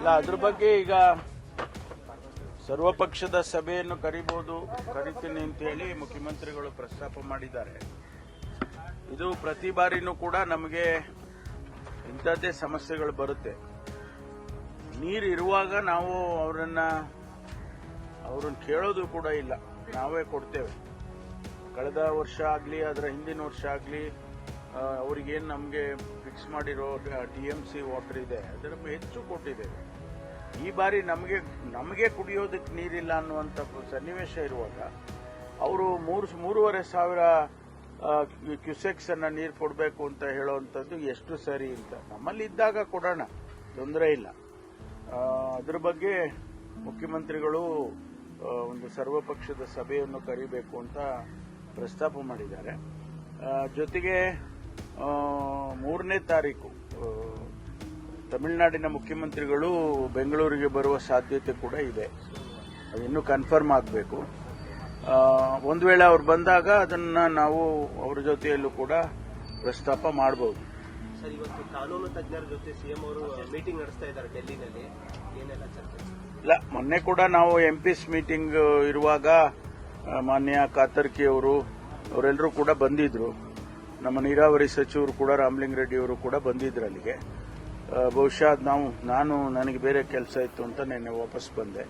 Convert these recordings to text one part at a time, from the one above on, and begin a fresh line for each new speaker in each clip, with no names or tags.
ಅದ್ರ ಬಗ್ಗೆ ಈಗ ಸರ್ವಪಕ್ಷದ ಸಭೆಯನ್ನು ಕರಿತೀನಿ ಅಂತ ಹೇಳಿ ಮುಖ್ಯಮಂತ್ರಿಗಳು ಪ್ರಸ್ತಾಪ ಮಾಡಿದ್ದಾರೆ. ಇದು ಪ್ರತಿ ಬಾರಿನೂ ಕೂಡ ನಮಗೆ ಇಂಥದ್ದೇ ಸಮಸ್ಯೆಗಳು ಬರುತ್ತೆ. ನೀರು ಇರುವಾಗ ನಾವು ಅವ್ರನ್ನ ಕೇಳೋದು ಕೂಡ ಇಲ್ಲ, ನಾವೇ ಕೊಡ್ತೇವೆ. ಕಳೆದ ವರ್ಷ ಆಗಲಿ ಅದರ ಹಿಂದಿನ ವರ್ಷ ಆಗಲಿ ಅವ್ರಿಗೇನು ನಮಗೆ ಫಿಕ್ಸ್ ಮಾಡಿರೋ TMC ವಾಟರ್ ಇದೆ ಅದರ ಹೆಚ್ಚು ಕೊಟ್ಟಿದ್ದೇವೆ. ಈ ಬಾರಿ ನಮಗೆ ಕುಡಿಯೋದಕ್ಕೆ ನೀರಿಲ್ಲ ಅನ್ನುವಂಥ ಸನ್ನಿವೇಶ ಇರುವಾಗ ಅವರು 3,500 ಕ್ಯೂಸೆಕ್ಸ್ ಅನ್ನ ನೀರು ಕೊಡಬೇಕು ಅಂತ ಹೇಳುವಂಥದ್ದು ಎಷ್ಟು ಸರಿ ಅಂತ. ನಮ್ಮಲ್ಲಿ ಇದ್ದಾಗ ಕೊಡೋಣ, ತೊಂದರೆ ಇಲ್ಲ. ಅದ್ರ ಬಗ್ಗೆ ಮುಖ್ಯಮಂತ್ರಿಗಳು ಒಂದು ಸರ್ವಪಕ್ಷದ ಸಭೆಯನ್ನು ಕರಿಬೇಕು ಅಂತ ಪ್ರಸ್ತಾಪ ಮಾಡಿದ್ದಾರೆ. ಜೊತೆಗೆ 3ನೇ ತಾರೀಕು ತಮಿಳುನಾಡಿನ ಮುಖ್ಯಮಂತ್ರಿಗಳು ಬೆಂಗಳೂರಿಗೆ ಬರುವ ಸಾಧ್ಯತೆ ಕೂಡ ಇದೆ. ಅದಿನ್ನೂ ಕನ್ಫರ್ಮ್ ಆಗಬೇಕು. ಒಂದು ವೇಳೆ ಅವ್ರು ಬಂದಾಗ ಅದನ್ನ ನಾವು ಅವ್ರ ಜೊತೆಯಲ್ಲೂ ಕೂಡ ಪ್ರಸ್ತಾಪ ಮಾಡಬಹುದು.
ಸರ್, ಇವತ್ತು ಕಾನೂನು ತಜ್ಞರ ಜೊತೆ ಸಿಎಂ ಅವರು ಮೀಟಿಂಗ್ ನಡೆಸ್ತಾ ಇದ್ದಾರೆ ಡೆಲ್ಲಿನಲ್ಲಿ, ಏನೆಲ್ಲ ಚರ್ಚೆ?
ಇಲ್ಲ, ಮೊನ್ನೆ ಕೂಡ ನಾವು MPs ಮೀಟಿಂಗ್ ಇರುವಾಗ ಮಾನ್ಯ ಕಾತರ್ಕಿ ಅವರೆಲ್ಲರೂ ಕೂಡ ಬಂದಿದ್ರು. ನಮ್ಮ ನೀರಾವರಿ ಸಚಿವರು ಕೂಡ ರಾಮಲಿಂಗ ರೆಡ್ಡಿ ಅವರು ಕೂಡ ಬಂದಿದ್ರು ಅಲ್ಲಿಗೆ. ಬಹುಶಃ ನನಗೆ ಬೇರೆ ಕೆಲಸ ಇತ್ತು ಅಂತ ನಿನ್ನೆ ವಾಪಸ್ ಬಂದೆ.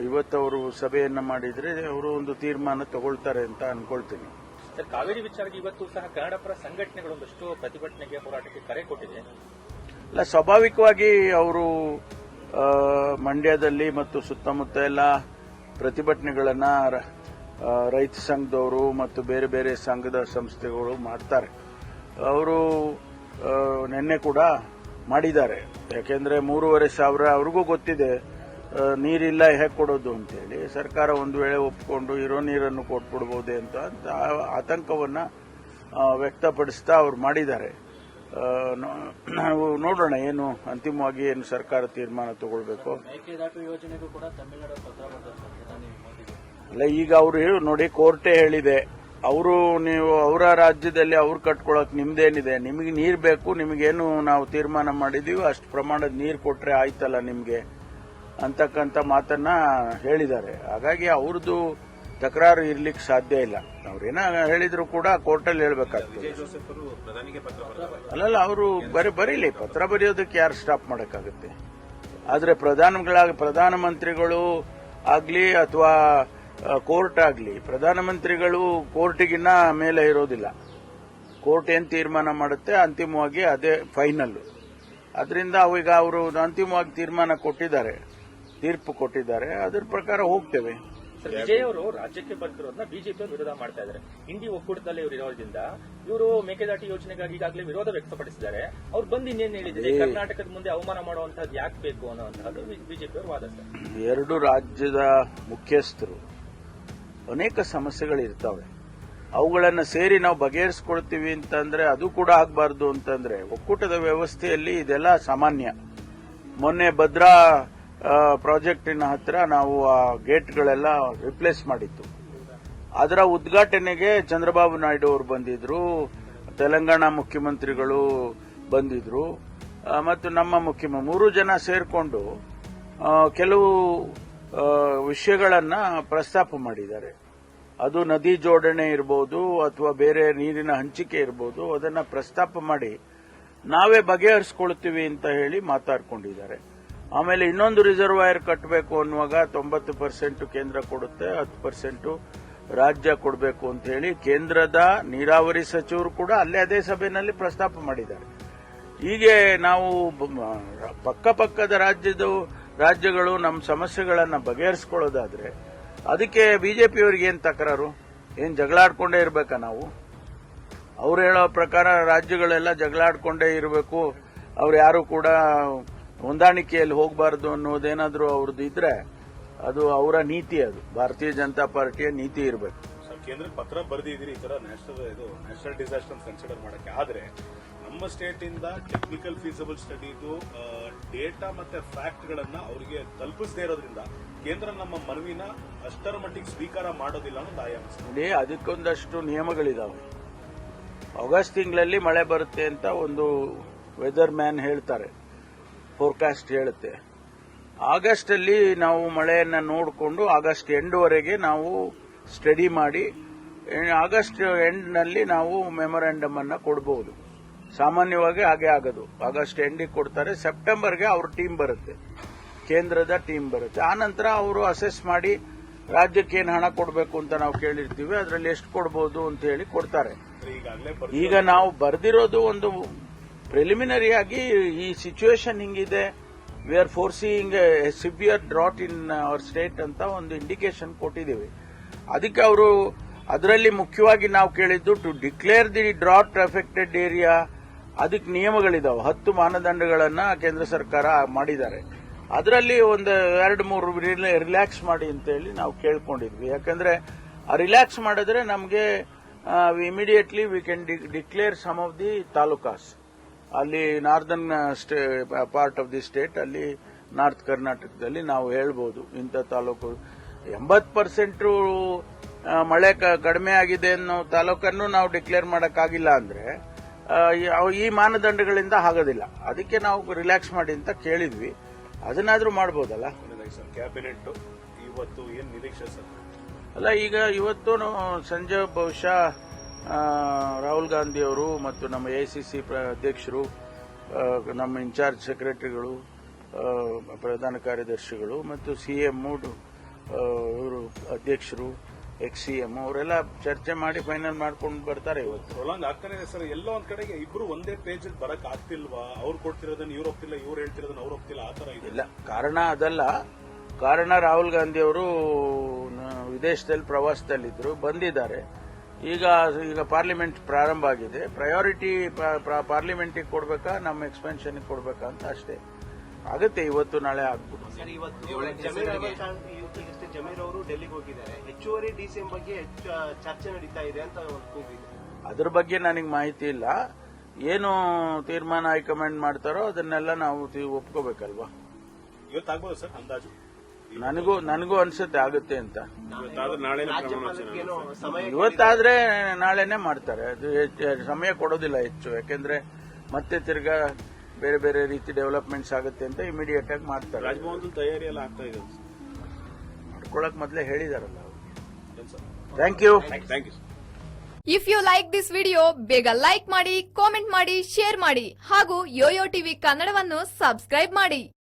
ಇವತ್ತು ಅವರು ಸಭೆಯನ್ನ ಮಾಡಿದ್ರೆ ಅವರು ಒಂದು ತೀರ್ಮಾನ ತಗೊಳ್ತಾರೆ ಅಂತ ಅನ್ಕೊಳ್ತೀನಿ.
ಸರ್, ಕಾವೇರಿ ವಿಚಾರಕ್ಕೆ ಇವತ್ತು ಸಹ ಕನ್ನಡ ಪರ ಸಂಘಟನೆಗಳು ಒಂದಷ್ಟು ಪ್ರತಿಭಟನೆಗೆ ಹೋರಾಟಕ್ಕೆ ಕರೆ ಕೊಟ್ಟಿದೆ.
ಅಲ್ಲ, ಸ್ವಾಭಾವಿಕವಾಗಿ ಅವರು ಮಂಡ್ಯದಲ್ಲಿ ಮತ್ತು ಸುತ್ತಮುತ್ತ ಎಲ್ಲ ಪ್ರತಿಭಟನೆಗಳನ್ನ ರೈತ ಸಂಘದವರು ಮತ್ತು ಬೇರೆ ಬೇರೆ ಸಂಘದ ಸಂಸ್ಥೆಗಳು ಮಾಡ್ತಾರೆ. ಅವರು ನಿನ್ನೆ ಕೂಡ ಮಾಡಿದ್ದಾರೆ. ಯಾಕೆಂದ್ರೆ 3,500 ಅವ್ರಿಗೂ ಗೊತ್ತಿದೆ ನೀರಿಲ್ಲ ಹೇಗೆ ಕೊಡೋದು ಅಂತೇಳಿ. ಸರ್ಕಾರ ಒಂದು ವೇಳೆ ಒಪ್ಪಿಕೊಂಡು ಇರೋ ನೀರನ್ನು ಕೊಟ್ಬಿಡ್ಬೋದೇ ಅಂತ ಆತಂಕವನ್ನ ವ್ಯಕ್ತಪಡಿಸ್ತಾ ಅವ್ರು ಮಾಡಿದ್ದಾರೆ. ನಾವು ನೋಡೋಣ ಅಂತಿಮವಾಗಿ ಏನು ಸರ್ಕಾರ ತೀರ್ಮಾನ ತಗೊಳ್ಬೇಕು.
ಮೇಕೆದಾಟು ಯೋಜನೆಗೂ ಕೂಡ ತಮಿಳುನಾಡು ಪತ್ರ ಪ್ರಧಾನಿ ಮೋದಿ.
ಅಲ್ಲ, ಈಗ ಅವರು ನೋಡಿ, ಕೋರ್ಟೇ ಹೇಳಿದೆ, ನೀವು ಅವರ ರಾಜ್ಯದಲ್ಲಿ ಅವ್ರು ಕಟ್ಕೊಳಕ್ ನಿಮ್ದೇನಿದೆ, ನಿಮಗೆ ನೀರು ಬೇಕು, ನಿಮಗೇನು ನಾವು ತೀರ್ಮಾನ ಮಾಡಿದೀವಿ ಅಷ್ಟು ಪ್ರಮಾಣದ ನೀರು ಕೊಟ್ರೆ ಆಯ್ತಲ್ಲ ನಿಮ್ಗೆ ಅಂತಕ್ಕಂಥ ಮಾತನ್ನ ಹೇಳಿದ್ದಾರೆ. ಹಾಗಾಗಿ ಅವ್ರದ್ದು ತಕರಾರು ಇರ್ಲಿಕ್ಕೆ ಸಾಧ್ಯ ಇಲ್ಲ. ಅವ್ರೇನ ಹೇಳಿದ್ರು ಕೂಡ ಕೋರ್ಟಲ್ಲಿ ಹೇಳ್ಬೇಕಾಗ್ತದೆ. ಅಲ್ಲಲ್ಲ, ಅವರು ಬರೀಲಿ, ಪತ್ರ ಬರೆಯೋದಕ್ಕೆ ಯಾರು ಸ್ಟಾಪ್ ಮಾಡಕ್ಕಾಗುತ್ತೆ? ಆದ್ರೆ ಪ್ರಧಾನಮಂತ್ರಿಗಳು ಆಗ್ಲಿ ಅಥವಾ ಕೋರ್ಟ್ ಆಗಲಿ, ಪ್ರಧಾನಮಂತ್ರಿಗಳು ಕೋರ್ಟಿಗಿನ್ನ ಮೇಲೆ ಇರೋದಿಲ್ಲ. ಕೋರ್ಟ್ ಏನ್ ತೀರ್ಮಾನ ಮಾಡುತ್ತೆ ಅಂತಿಮವಾಗಿ ಅದೇ ಫೈನಲ್. ಅದರಿಂದ ಈಗ ಅವರು ಅಂತಿಮವಾಗಿ ತೀರ್ಪು ಕೊಟ್ಟಿದ್ದಾರೆ. ಅದರ ಪ್ರಕಾರ ಹೋಗ್ತೇವೆ.
ಸರ್, ವಿಜಯ್ ಅವರು ರಾಜ್ಯಕ್ಕೆ ಬರ್ತಿರೋದನ್ನ ಬಿಜೆಪಿ ವಿರೋಧ ಮಾಡ್ತಾ ಇದ್ದಾರೆ. ಇಂಡಿ ಒಕ್ಕೂಟದಲ್ಲಿ ಇವರು ಇರೋದ್ರಿಂದ ಇವರು ಮೇಕೆದಾಟು ಯೋಜನೆಗಾಗಿ ಈಗಾಗಲೇ ವಿರೋಧ ವ್ಯಕ್ತಪಡಿಸಿದ್ದಾರೆ. ಅವ್ರು ಬಂದು ಇನ್ನೇನು ಹೇಳಿದ್ದಾರೆ, ಕರ್ನಾಟಕದ ಮುಂದೆ ಅವಮಾನ ಮಾಡುವಂತಹದ್ದು ಯಾಕೆ ಬೇಕು ಅನ್ನುವಂತಹದ್ದು ಬಿಜೆಪಿ ಅವರು ವಾದ.
ಎರಡು ರಾಜ್ಯದ ಮುಖ್ಯಸ್ಥರು ಅನೇಕ ಸಮಸ್ಯೆಗಳಿರ್ತಾವೆ. ಅವುಗಳನ್ನು ಸೇರಿ ನಾವು ಬಗೆಹರಿಸಿಕೊಳ್ತೀವಿ ಅಂತಂದ್ರೆ ಅದು ಕೂಡ ಆಗಬಾರ್ದು ಅಂತಂದ್ರೆ ಒಕ್ಕೂಟದ ವ್ಯವಸ್ಥೆಯಲ್ಲಿ ಇದೆಲ್ಲ ಸಾಮಾನ್ಯ. ಮೊನ್ನೆ ಭದ್ರಾ ಪ್ರಾಜೆಕ್ಟಿನ ಹತ್ರ ನಾವು ಆ ಗೇಟ್ಗಳೆಲ್ಲ ರಿಪ್ಲೇಸ್ ಮಾಡಿತ್ತು. ಅದರ ಉದ್ಘಾಟನೆಗೆ ಚಂದ್ರಬಾಬು ನಾಯ್ಡು ಅವರು ಬಂದಿದ್ರು, ತೆಲಂಗಾಣ ಮುಖ್ಯಮಂತ್ರಿಗಳು ಬಂದಿದ್ರು ಮತ್ತು ನಮ್ಮ ಮುಖ್ಯಮಂತ್ರಿ 3 ಜನ ಸೇರ್ಕೊಂಡು ಕೆಲವು ವಿಷಯಗಳನ್ನ ಪ್ರಸ್ತಾಪ ಮಾಡಿದ್ದಾರೆ. ಅದು ನದಿ ಜೋಡಣೆ ಇರಬಹುದು ಅಥವಾ ಬೇರೆ ನೀರಿನ ಹಂಚಿಕೆ ಇರಬಹುದು. ಅದನ್ನ ಪ್ರಸ್ತಾಪ ಮಾಡಿ ನಾವೇ ಬಗೆಹರಿಸಿಕೊಳ್ತೀವಿ ಅಂತ ಹೇಳಿ ಮಾತಾಡ್ಕೊಂಡಿದ್ದಾರೆ. ಆಮೇಲೆ ಇನ್ನೊಂದು ರಿಸರ್ವಾಯರ್ ಕಟ್ಟಬೇಕು ಅನ್ನುವಾಗ 90% ಕೇಂದ್ರ ಕೊಡುತ್ತೆ, 10% ರಾಜ್ಯ ಕೊಡಬೇಕು ಅಂತ ಹೇಳಿ ಕೇಂದ್ರದ ನೀರಾವರಿ ಸಚಿವರು ಕೂಡ ಅದೇ ಸಭೆಯಲ್ಲಿ ಪ್ರಸ್ತಾಪ ಮಾಡಿದ್ದಾರೆ. ಹೀಗೆ ನಾವು ಪಕ್ಕದ ರಾಜ್ಯಗಳು ನಮ್ಮ ಸಮಸ್ಯೆಗಳನ್ನ ಬಗೆಹರಿಸಿಕೊಳ್ಳೋದಾದ್ರೆ ಅದಕ್ಕೆ ಬಿಜೆಪಿಯವರಿಗೆ ಏನ್ ತಕರಾರು? ಏನ್ ಜಗಳಾಡ್ಕೊಂಡೇ ಇರಬೇಕಾ ನಾವು? ಅವ್ರು ಹೇಳೋ ಪ್ರಕಾರ ರಾಜ್ಯಗಳೆಲ್ಲ ಜಗಳಾಡ್ಕೊಂಡೇ ಇರಬೇಕು, ಅವ್ರು ಯಾರು ಕೂಡ ಹೊಂದಾಣಿಕೆಯಲ್ಲಿ ಹೋಗಬಾರದು ಅನ್ನೋದೇನಾದ್ರೂ ಅವ್ರದ್ದು ಇದ್ರೆ ಅದು ಅವರ ನೀತಿ, ಅದು ಭಾರತೀಯ ಜನತಾ ಪಾರ್ಟಿಯ ನೀತಿ ಇರಬೇಕು.
ಕೇಂದ್ರಕ್ಕೆ ಪತ್ರ ಬರೆದಿದ್ದೀರಿ ಈ ತರ ನ್ಯಾಷನಲ್ ಡಿಸಾಸ್ಟರ್ ಕನ್ಸಿಡರ್ ಮಾಡಕ್ಕೆ. ಆದ್ರೆ ನಮ್ಮ ಸ್ಟೇಟ್ ಇಂದ ಟೆಕ್ನಿಕಲ್ ಫೀಸಿಬಲ್ ಸ್ಟಡಿದು ಡೇಟಾ ಮತ್ತೆ ಫ್ಯಾಕ್ಟ್ ಗಳನ್ನ ಅವರಿಗೆ ತಲುಪಿಸದೇ ಇರೋದ್ರಿಂದ ಕೇಂದ್ರ ನಮ್ಮ ಮನವಿನ ಅಷ್ಟರ ಮಟ್ಟಿಗೆ ಸ್ವೀಕಾರ ಮಾಡೋದಿಲ್ಲ ಅನ್ನೋದು
ನೋಡಿ, ಅದಕ್ಕೊಂದಷ್ಟು ನಿಯಮಗಳಿದಾವೆ. ಆಗಸ್ಟ್ ತಿಂಗಳಲ್ಲಿ ಮಳೆ ಬರುತ್ತೆ ಅಂತ ಒಂದು ವೆದರ್ ಮ್ಯಾನ್ ಹೇಳ್ತಾರೆ, ಫೋರ್ಕಾಸ್ಟ್ ಹೇಳುತ್ತೆ. ಆಗಸ್ಟ್ ಅಲ್ಲಿ ನಾವು ಮಳೆಯನ್ನ ನೋಡಿಕೊಂಡು ಆಗಸ್ಟ್ ಎಂಡ್ವರೆಗೆ ನಾವು ಸ್ಟಡಿ ಮಾಡಿ ಆಗಸ್ಟ್ ಎಂಡ್ ನಲ್ಲಿ ನಾವು ಮೆಮೊರಾಂಡಮ್ ಅನ್ನ ಕೊಡಬಹುದು. ಸಾಮಾನ್ಯವಾಗಿ ಹಾಗೆ ಆಗೋದು. ಆಗಸ್ಟ್ ಎಂಡಿಗೆ ಕೊಡ್ತಾರೆ, ಸೆಪ್ಟೆಂಬರ್ಗೆ ಅವ್ರ ಟೀಮ್ ಬರುತ್ತೆ, ಕೇಂದ್ರದ ಟೀಮ್ ಬರುತ್ತೆ. ಆ ನಂತರ ಅವರು ಅಸೆಸ್ ಮಾಡಿ ರಾಜ್ಯಕ್ಕೆ ಏನು ಹಣ ಕೊಡಬೇಕು ಅಂತ ನಾವು ಕೇಳಿರ್ತೀವಿ, ಅದರಲ್ಲಿ ಎಷ್ಟು ಕೊಡಬಹುದು ಅಂತ ಹೇಳಿ ಕೊಡ್ತಾರೆ. ಈಗ ನಾವು ಬರೆದಿರೋದು ಒಂದು ಪ್ರಿಲಿಮಿನರಿ ಆಗಿ ಈ ಸಿಚುವೇಶನ್ ಹಿಂಗಿದೆ, we are forcing A severe drought in our state ಅಂತ ಒಂದು ಇಂಡಿಕೇಶನ್ ಕೊಟ್ಟಿದ್ದೀವಿ. ಅದಕ್ಕೆ ಅವರು ಅದರಲ್ಲಿ ಮುಖ್ಯವಾಗಿ ನಾವು ಕೇಳಿದ್ದು to declare the drought affected area. ಅದಕ್ಕೆ ನಿಯಮಗಳಿದಾವೆ, 10 ಮಾನದಂಡಗಳನ್ನ ಕೇಂದ್ರ ಸರ್ಕಾರ ಮಾಡಿದ್ದಾರೆ. ಅದರಲ್ಲಿ ಒಂದು 2-3 ರಿಲ್ಯಾಕ್ಸ್ ಮಾಡಿ ಅಂತ ಹೇಳಿ ನಾವು ಕೇಳ್ಕೊಂಡಿದ್ವಿ. ಯಾಕಂದ್ರೆ ರಿಲ್ಯಾಕ್ಸ್ ಮಾಡಿದ್ರೆ ನಮಗೆ immediately we can declare some of the talukas. ಅಲ್ಲಿ northern part of the state, ಅಲ್ಲಿ ನಾರ್ತ್ ಕರ್ನಾಟಕದಲ್ಲಿ ನಾವು ಹೇಳ್ಬೋದು ಇಂಥ ತಾಲೂಕು 80% ಮಳೆ ಕಡಿಮೆ ಆಗಿದೆ ಅನ್ನೋ ತಾಲೂಕನ್ನು ನಾವು ಡಿಕ್ಲೇರ್ ಮಾಡಕ್ಕಾಗಿಲ್ಲ ಅಂದ್ರೆ ಈ ಮಾನದಂಡಗಳಿಂದ ಆಗೋದಿಲ್ಲ. ಅದಕ್ಕೆ ನಾವು ರಿಲ್ಯಾಕ್ಸ್ ಮಾಡಿ ಅಂತ ಕೇಳಿದ್ವಿ. ಅದನ್ನಾದ್ರೂ ಮಾಡಬಹುದಲ್ಲ.
ಕ್ಯಾಬಿನೆಟ್ ಇವತ್ತು ಏನ್ ನಿರೀಕ್ಷೆ ಸರ್?
ಅಲ್ಲ, ಈಗ ಇವತ್ತು ಸಂಜೆ ಬಹುಶಃ ರಾಹುಲ್ ಗಾಂಧಿ ಅವರು ಮತ್ತು ನಮ್ಮ ಎಐಸಿಸಿ ಅಧ್ಯಕ್ಷರು, ನಮ್ಮ ಇನ್ಚಾರ್ಜ್ ಸೆಕ್ರೆಟರಿಗಳು, ಪ್ರಧಾನ ಕಾರ್ಯದರ್ಶಿಗಳು ಮತ್ತು ಸಿಎಂ ಇವರು ಅಧ್ಯಕ್ಷರು, ಎಕ್ಸ್-ಸಿಎಂ ಅವರೆಲ್ಲ ಚರ್ಚೆ ಮಾಡಿ ಫೈನಲ್ ಮಾಡ್ಕೊಂಡು ಬರ್ತಾರೆ. ಇವತ್ತು
ಪ್ರೊಲಾಂಗ್ ಆಗ್ತಾನೆ ಇದೆ ಸರ್. ಎಲ್ಲೋ ಒಂದ್ ಕಡೆಗೆ ಇಬ್ರು ಒಂದೇ ಪೇಜ್ ಬರಕ್ ಆಗ್ತಿಲ್ವಾ? ಅವ್ರು ಕೊಡ್ತಿರೋದನ್ನ ಇವ್ರು ಹೋಗ್ತಿಲ್ಲ, ಇವ್ರು ಹೇಳ್ತಿರೋದನ್ನ ಅವ್ರು ಹೋಗ್ತಿಲ್ಲ, ಆ ತರ ಇದೆ.
ಇಲ್ಲ, ಕಾರಣ ಅದಲ್ಲ. ಕಾರಣ ರಾಹುಲ್ ಗಾಂಧಿ ಅವರು ವಿದೇಶದಲ್ಲಿ ಪ್ರವಾಸದಲ್ಲಿದ್ದರು, ಬಂದಿದ್ದಾರೆ. ಈಗ ಪಾರ್ಲಿಮೆಂಟ್ ಪ್ರಾರಂಭ ಆಗಿದೆ. ಪ್ರಯಾರಿಟಿ ಪಾರ್ಲಿಮೆಂಟಿಗೆ ಕೊಡ್ಬೇಕಾ, ನಮ್ಮ ಎಕ್ಸ್ಪೆನ್ಷನ್ಗೆ ಕೊಡ್ಬೇಕಾ ಅಂತ ಅಷ್ಟೇ. ಆಗುತ್ತೆ, ಇವತ್ತು ನಾಳೆ ಆಗ್ಬೋದು.
ಸರ್, ಇವತ್ತು ಜಮೀರ್ ಅವರು ಡೆಲ್ಲಿಗೆ ಹೋಗಿದ್ದಾರೆ. ಹೆಚ್ಚುವರಿ ಡಿಸಿಎಂ ಬಗ್ಗೆ ಚರ್ಚೆ ನಡೀತಾ ಇದೆ ಅಂತ ಒಂದು ಕೂಗಿದೆ.
ಅದ್ರ ಬಗ್ಗೆ ನನಗೆ ಮಾಹಿತಿ ಇಲ್ಲ. ಏನು ತೀರ್ಮಾನ ಹೈಕಮಾಂಡ್ ಮಾಡ್ತಾರೋ ಅದನ್ನೆಲ್ಲ ನಾವು ಒಪ್ಕೋಬೇಕಲ್ವಾ.
ಇವತ್ತಾಗ್ಬೋದು ಸರ್ ಅಂದಾಜು?
ನನಗೂ ಅನ್ಸುತ್ತೆ ಆಗುತ್ತೆ ಅಂತ.
ರಾಜ್ಯಪಾಲರಿಗೇನೋ ಸಮಯ
ಇವತ್ತಾದ್ರೆ ನಾಳೆನೆ ಮಾಡ್ತಾರೆ. ಅದು ಸಮಯ ಕೊಡೋದಿಲ್ಲ ಹೆಚ್ಚು, ಯಾಕೆಂದ್ರೆ ಮತ್ತೆ ತಿರ್ಗಾ ಬೇರೆ ಬೇರೆ ರೀತಿ ಡೆವಲಪ್ಮೆಂಟ್ಸ್ ಆಗುತ್ತೆ ಅಂತ ಇಮಿಡಿಯೇಟ್ ಆಗಿ ಮಾಡ್ತಾರೆ.
ರಾಜಭವನದ ತಯಾರಿ ಎಲ್ಲ ಆಗ್ತಾ ಇದೆ
ಮಾಡ್ಕೊಳಕ್ ಮೊದಲೇ ಹೇಳಿದಾರಲ್ಲ. Thank you.
If you like this video, ಬೇಗ ಲೈಕ್ ಮಾಡಿ, ಕಾಮೆಂಟ್ ಮಾಡಿ, ಶೇರ್ ಮಾಡಿ ಹಾಗೂ ಯೋಯೋ ಟಿವಿ ಕನ್ನಡವನ್ನು ಸಬ್ಸ್ಕ್ರೈಬ್ ಮಾಡಿ.